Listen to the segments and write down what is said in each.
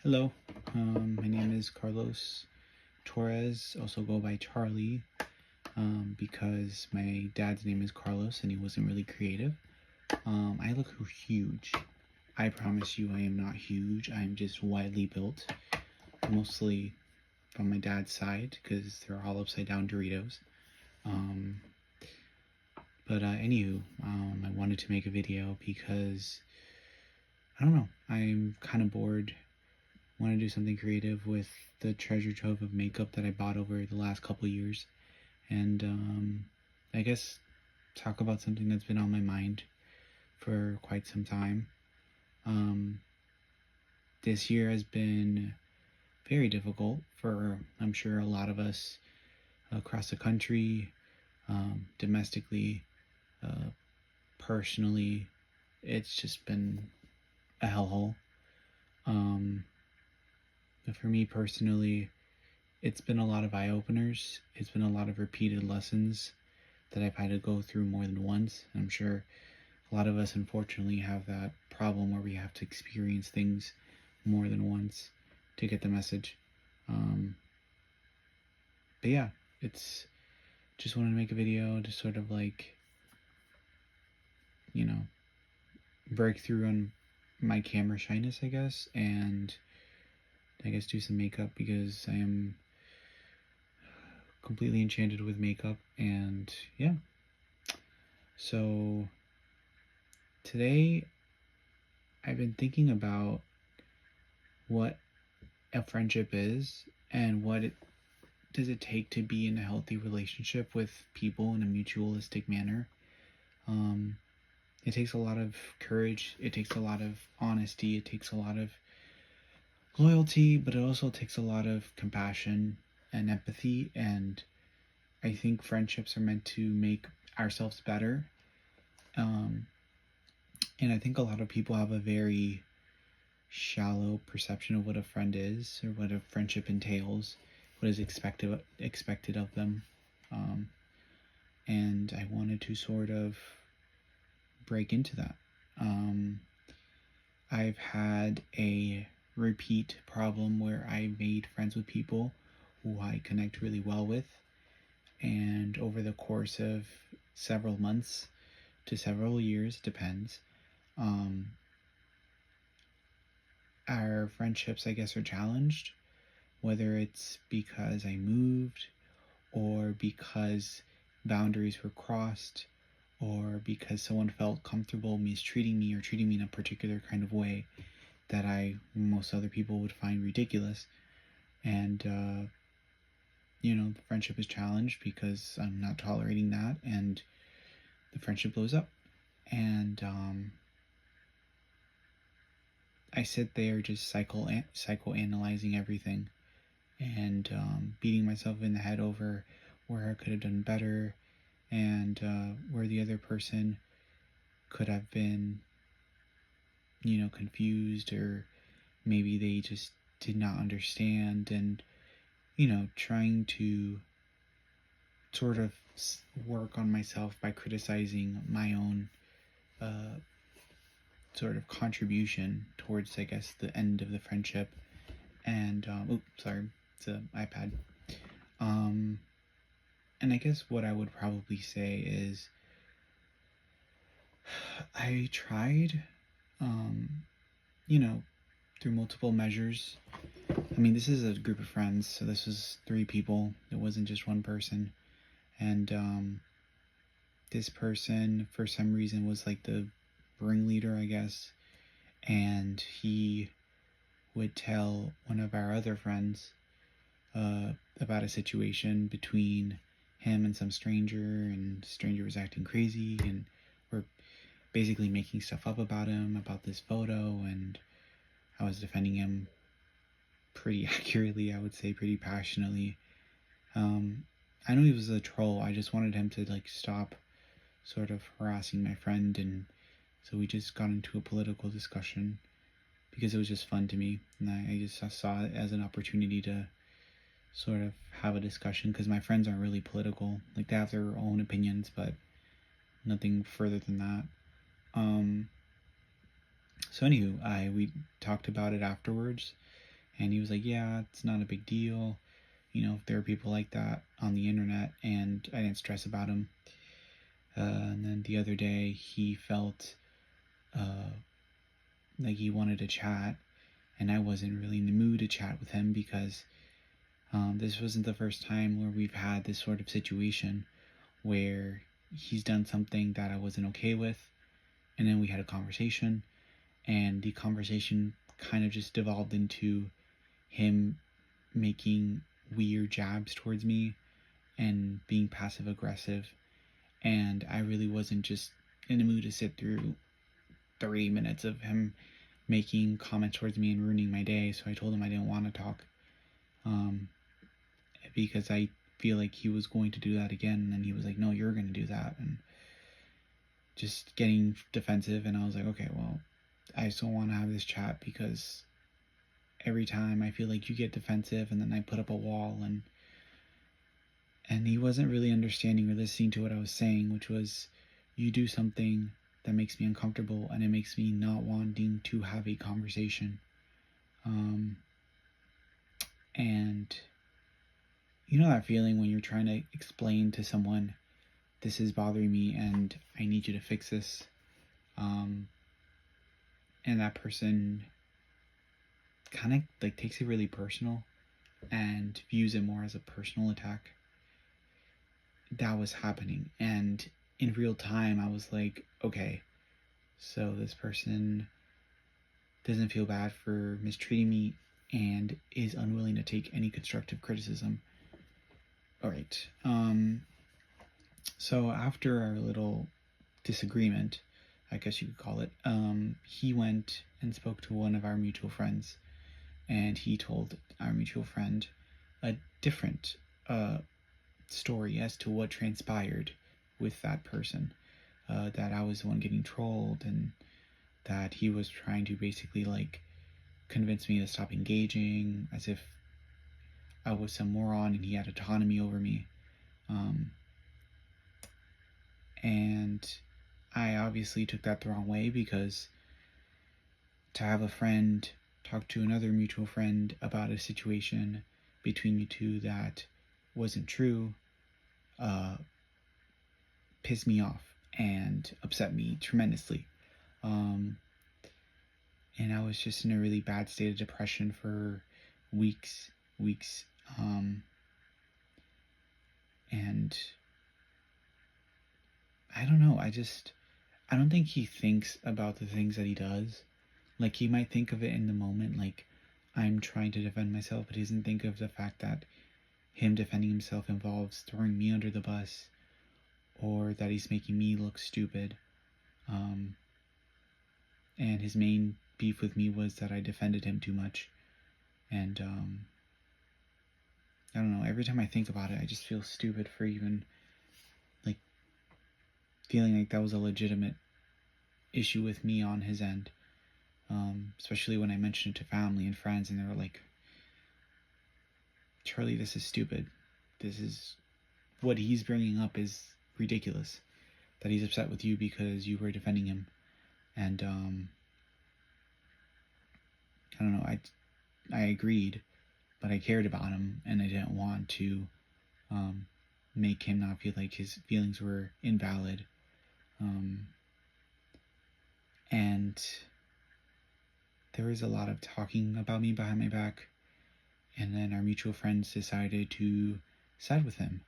Hello, my name is Carlos Torres, also go by Charlie, because my dad's name is Carlos and he wasn't really creative. I look huge. I promise you I am not huge. I'm just widely built, mostly from my dad's side because they're all upside down Doritos. Um, anywho, I wanted to make a video because, I don't know, I'm kind of bored. Want to do something creative with the treasure trove of makeup that I bought over the last couple years, and I guess talk about something that's been on my mind for quite some time. This year has been very difficult for, I'm sure, a lot of us across the country, domestically, uh, personally. It's just been a hellhole. But for me personally, it's been a lot of eye openers. It's been a lot of repeated lessons that I've had to go through more than once. I'm sure a lot of us, unfortunately, have that problem where we have to experience things more than once to get the message. But yeah, it's just wanted to make a video to sort of like, you know, break through on my camera shyness, I guess, and I guess do some makeup because I am completely enchanted with makeup. And yeah, so today I've been thinking about what a friendship is and what it does it take to be in a healthy relationship with people in a mutualistic manner. It takes a lot of courage, it takes a lot of honesty, it takes a lot of loyalty, but it also takes a lot of compassion and empathy. And I think friendships are meant to make ourselves better. And I think a lot of people have a very shallow perception of what a friend is or what a friendship entails, what is expected of them. And I wanted to sort of break into that. I've had a repeat problem where I made friends with people who I connect really well with, and over the course of several months to several years, depends, our friendships, I guess, are challenged, whether it's because I moved, or because boundaries were crossed, or because someone felt comfortable mistreating me or treating me in a particular kind of way that most other people would find ridiculous. And, the friendship is challenged because I'm not tolerating that, and the friendship blows up. And I sit there just psychoanalyzing everything and beating myself in the head over where I could have done better, and where the other person could have been, confused, or maybe they just did not understand, and, trying to sort of work on myself by criticizing my own sort of contribution towards, I guess, the end of the friendship. And, sorry, it's an iPad. And I guess what I would probably say is I tried, through multiple measures. I mean, this is a group of friends, so this was 3 people. It wasn't just one person. And this person, for some reason, was like the ringleader, I guess. And he would tell one of our other friends about a situation between him and some stranger, and the stranger was acting crazy, and we're basically making stuff up about him, about this photo, and I was defending him pretty accurately, I would say, pretty passionately. I know he was a troll. I just wanted him to like stop sort of harassing my friend, and so we just got into a political discussion because it was just fun to me, and I just saw it as an opportunity to sort of have a discussion, because my friends aren't really political. Like, they have their own opinions, but nothing further than that. So anywho, we talked about it afterwards, And he was like, yeah, it's not a big deal. You know, there are people like that on the internet, and I didn't stress about him. And then the other day, he felt like he wanted to chat, and I wasn't really in the mood to chat with him because this wasn't the first time where we've had this sort of situation where he's done something that I wasn't okay with, and then we had a conversation, and the conversation kind of just devolved into him making weird jabs towards me and being passive aggressive, and I really wasn't just in the mood to sit through 30 minutes of him making comments towards me and ruining my day. So I told him I didn't want to talk, because I feel like he was going to do that again, and then he was like, no, you're going to do that, and just getting defensive. And I was like, okay, well, I still want to have this chat because every time I feel like you get defensive, and then I put up a wall, and he wasn't really understanding or listening to what I was saying, which was, you do something that makes me uncomfortable, and it makes me not wanting to have a conversation. And you know that feeling when you're trying to explain to someone, this is bothering me and I need you to fix this, and that person kind of like takes it really personal and views it more as a personal attack. That was happening, and in real time I was like, okay, so this person doesn't feel bad for mistreating me and is unwilling to take any constructive criticism. All right. So after our little disagreement, I guess you could call it, he went and spoke to one of our mutual friends, and he told our mutual friend a different story as to what transpired with that person. That I was the one getting trolled, and that he was trying to basically like convince me to stop engaging, as if I was some moron and he had autonomy over me. And I obviously took that the wrong way, because to have a friend talk to another mutual friend about a situation between you two that wasn't true pissed me off and upset me tremendously. And I was just in a really bad state of depression for weeks. And I don't know, I don't think he thinks about the things that he does. Like, he might think of it in the moment, like, I'm trying to defend myself, but he doesn't think of the fact that him defending himself involves throwing me under the bus, or that he's making me look stupid. And his main beef with me was that I defended him too much. And I don't know, every time I think about it, I just feel stupid for even like feeling like that was a legitimate issue with me on his end. Especially when I mentioned it to family and friends, and they were like, Charlie, this is stupid. This is what he's bringing up is ridiculous. That he's upset with you because you were defending him. And I don't know, I agreed, but I cared about him, and I didn't want to make him not feel like his feelings were invalid. And there was a lot of talking about me behind my back, and then our mutual friends decided to side with him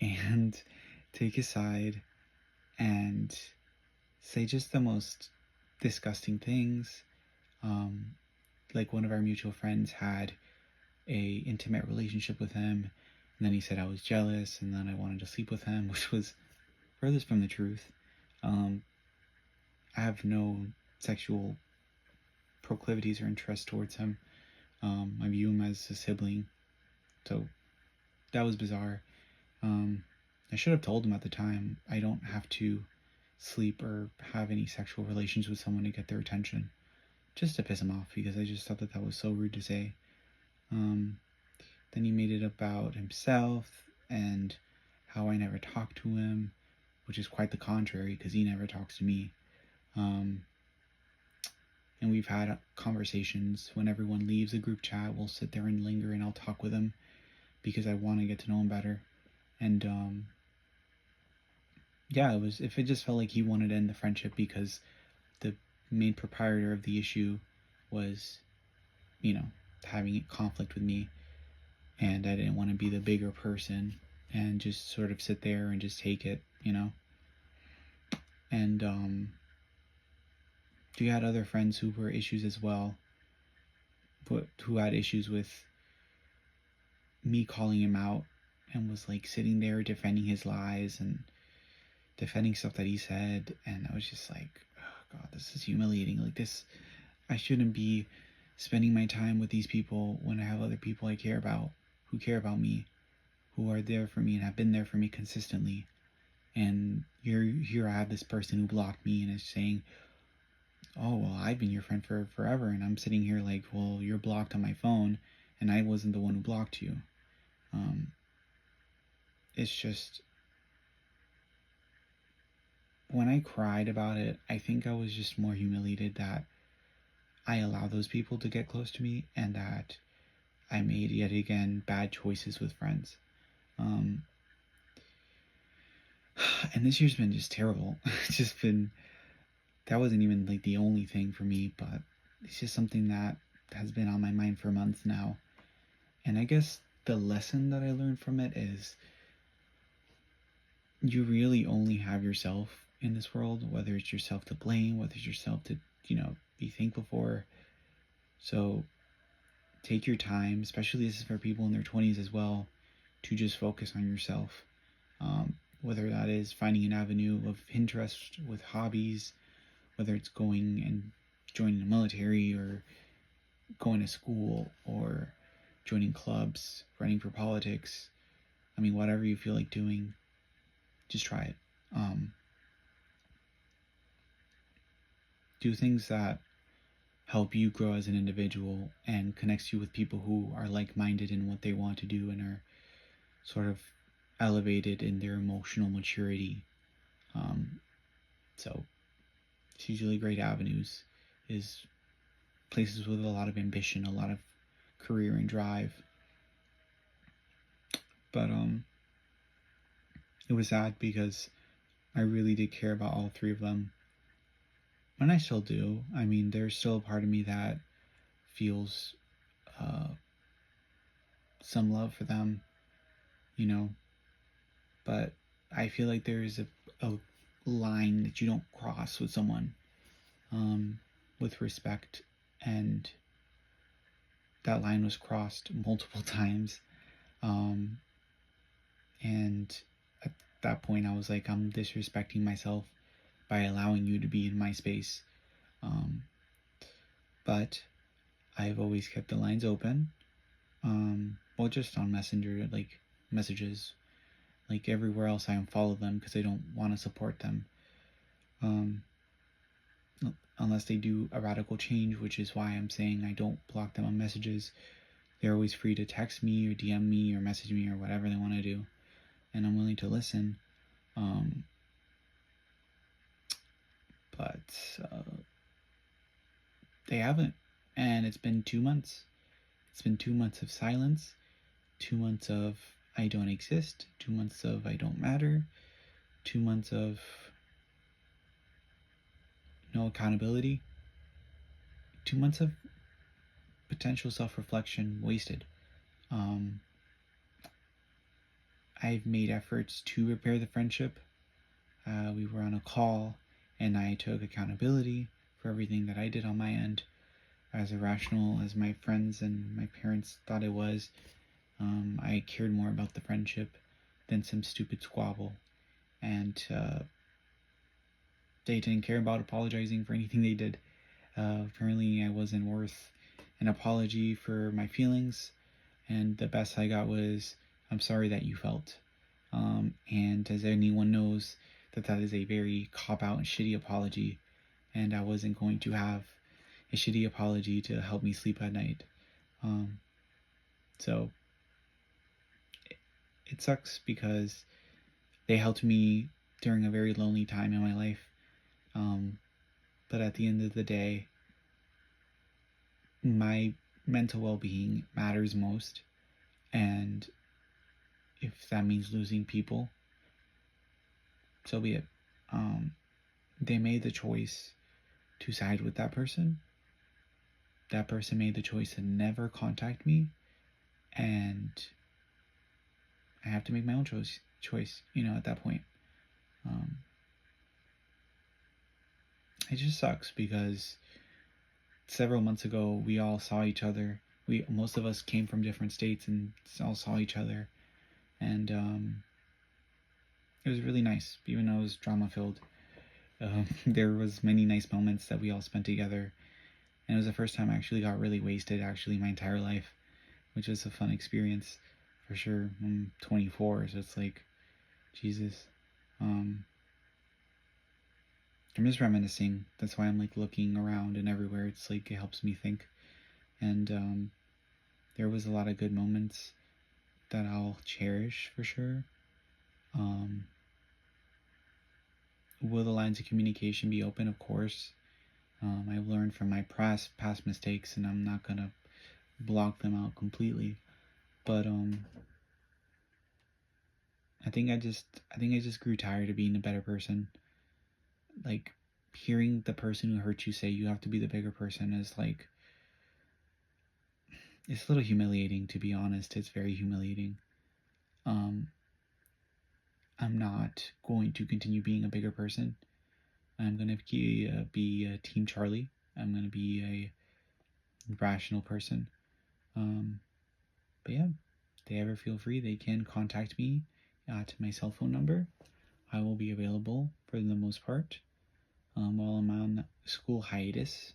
and take his side and say just the most disgusting things. Like, one of our mutual friends had a intimate relationship with him, and then he said I was jealous, and then I wanted to sleep with him, which was furthest from the truth. I have no sexual proclivities or interest towards him. I view him as a sibling, so that was bizarre. I should have told him at the time, I don't have to sleep or have any sexual relations with someone to get their attention, just to piss him off, because I just thought that that was so rude to say. Then he made it about himself and how I never talk to him, which is quite the contrary, because he never talks to me. And and we've had conversations. When everyone leaves the group chat, we'll sit there and linger, and I'll talk with him because I want to get to know him better. And yeah, if it just felt like he wanted to end the friendship because the main proprietor of the issue was, having a conflict with me, and I didn't want to be the bigger person and just sort of sit there and just take it. And you had other friends who were issues as well, but who had issues with me calling him out, and was like sitting there defending his lies and defending stuff that he said. And I was just like, oh God, this is humiliating. Like this, I shouldn't be spending my time with these people when I have other people I care about, who care about me, who are there for me and have been there for me consistently. And here I have this person who blocked me and is saying, oh, well, I've been your friend for forever. And I'm sitting here like, well, you're blocked on my phone and I wasn't the one who blocked you. It's just, when I cried about it, I think I was just more humiliated that I allowed those people to get close to me, and that I made yet again bad choices with friends. And this year's been just terrible. It's just been, that wasn't even like the only thing for me, but it's just something that has been on my mind for months now. And I guess the lesson that I learned from it is, you really only have yourself in this world, whether it's yourself to blame, whether it's yourself to, be thankful for. So take your time, especially this is for people in their 20s as well, to just focus on yourself. Whether that is finding an avenue of interest with hobbies, whether it's going and joining the military, or going to school, or joining clubs, running for politics. I mean, whatever you feel like doing, just try it. Do things that help you grow as an individual and connects you with people who are like-minded in what they want to do and are sort of elevated in their emotional maturity. So it's usually great avenues, is places with a lot of ambition, a lot of career and drive. But it was sad because I really did care about all three of them. And I still do. I mean, there's still a part of me that feels some love for them, but I feel like there is a line that you don't cross with someone with respect, and that line was crossed multiple times. And at that point I was like, I'm disrespecting myself by allowing you to be in my space. But I've always kept the lines open. Well, just on Messenger, like messages. Like everywhere else, I unfollow them because I don't want to support them. Unless they do a radical change, which is why I'm saying I don't block them on messages. They're always free to text me or DM me or message me or whatever they want to do, and I'm willing to listen. But they haven't, and it's been 2 months. It's been 2 months of silence, 2 months of I don't exist, 2 months of I don't matter, 2 months of no accountability, 2 months of potential self-reflection wasted. I've made efforts to repair the friendship. We were on a call, and I took accountability for everything that I did on my end, as irrational as my friends and my parents thought it was. I cared more about the friendship than some stupid squabble, and they didn't care about apologizing for anything they did. Apparently I wasn't worth an apology for my feelings, and the best I got was, I'm sorry that you felt. And as anyone knows, that is a very cop-out and shitty apology, and I wasn't going to have a shitty apology to help me sleep at night. So it sucks because they helped me during a very lonely time in my life. But at the end of the day, my mental well-being matters most, and if that means losing people, so be it. They made the choice to side with that person. That person made the choice to never contact me, and I have to make my own choice, at that point. It just sucks because several months ago we all saw each other. Most of us came from different states and all saw each other, and it was really nice, even though it was drama filled. There was many nice moments that we all spent together, and it was the first time I actually got really wasted my entire life, which was a fun experience for sure. I'm 24, so it's like, Jesus. I'm just reminiscing. That's why I'm like looking around and everywhere. It's like it helps me think, and there was a lot of good moments that I'll cherish for sure. Will the lines of communication be open? Of course. I've learned from my past mistakes, and I'm not gonna block them out completely. But I think I just grew tired of being a better person. Like, hearing the person who hurt you say you have to be the bigger person is like, it's a little humiliating, to be honest. It's very humiliating. I'm not going to continue being a bigger person. I'm going to be Team Charlie. I'm going to be a rational person. But yeah, if they ever feel free, they can contact me at my cell phone number. I will be available for the most part while I'm on school hiatus,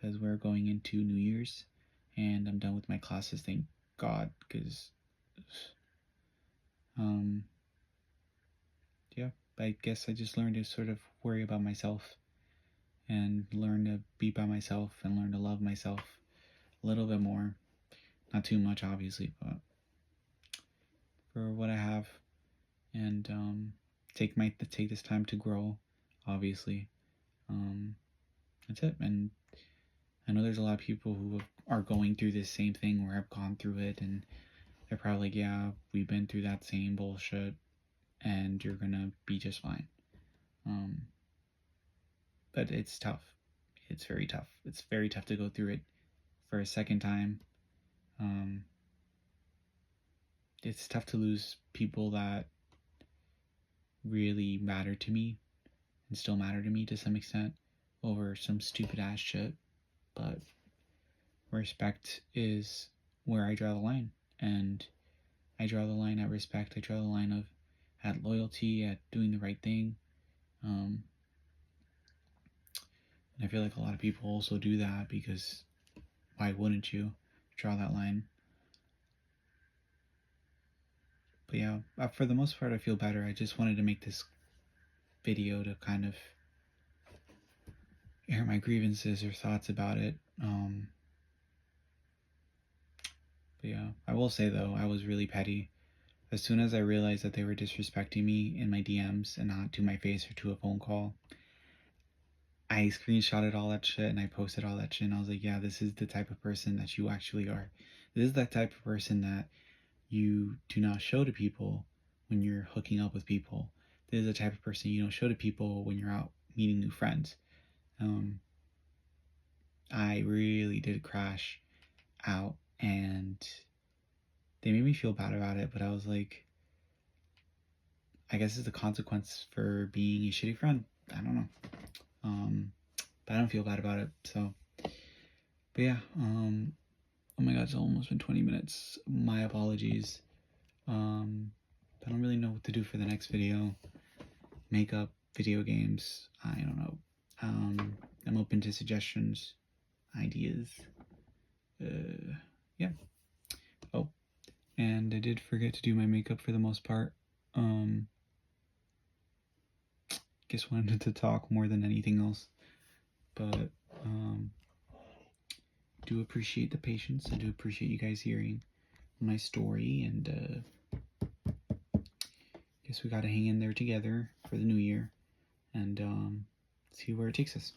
because we're going into New Year's and I'm done with my classes, thank God, because yeah, I guess I just learned to sort of worry about myself and learn to be by myself and learn to love myself a little bit more. Not too much, obviously, but for what I have, and take this time to grow, obviously. That's it. And I know there's a lot of people who are going through this same thing, or have gone through it, and they're probably like, yeah, we've been through that same bullshit, and you're gonna be just fine. But it's tough. It's very tough. It's very tough to go through it for a second time. It's tough to lose people that really matter to me and still matter to me to some extent over some stupid ass shit. But respect is where I draw the line, and I draw the line at respect. I draw the line at loyalty, at doing the right thing. And I feel like a lot of people also do that, because why wouldn't you draw that line? But yeah, for the most part, I feel better. I just wanted to make this video to kind of air my grievances or thoughts about it. But yeah, I will say though, I was really petty. As soon as I realized that they were disrespecting me in my DMs and not to my face or to a phone call, I screenshotted all that shit and I posted all that shit, and I was like, yeah, this is the type of person that you actually are. This is that type of person that you do not show to people when you're hooking up with people. This is the type of person you don't show to people when you're out meeting new friends. I really did crash out, and they made me feel bad about it, but I was like, I guess it's the consequence for being a shitty friend. I don't know. But I don't feel bad about it, so. But yeah, oh my god, it's almost been 20 minutes. My apologies. I don't really know what to do for the next video. Makeup, video games, I don't know. I'm open to suggestions, ideas. Yeah. Oh, and I did forget to do my makeup for the most part. Guess wanted to talk more than anything else. But do appreciate the patience. I do appreciate you guys hearing my story, and guess we gotta hang in there together for the new year and see where it takes us.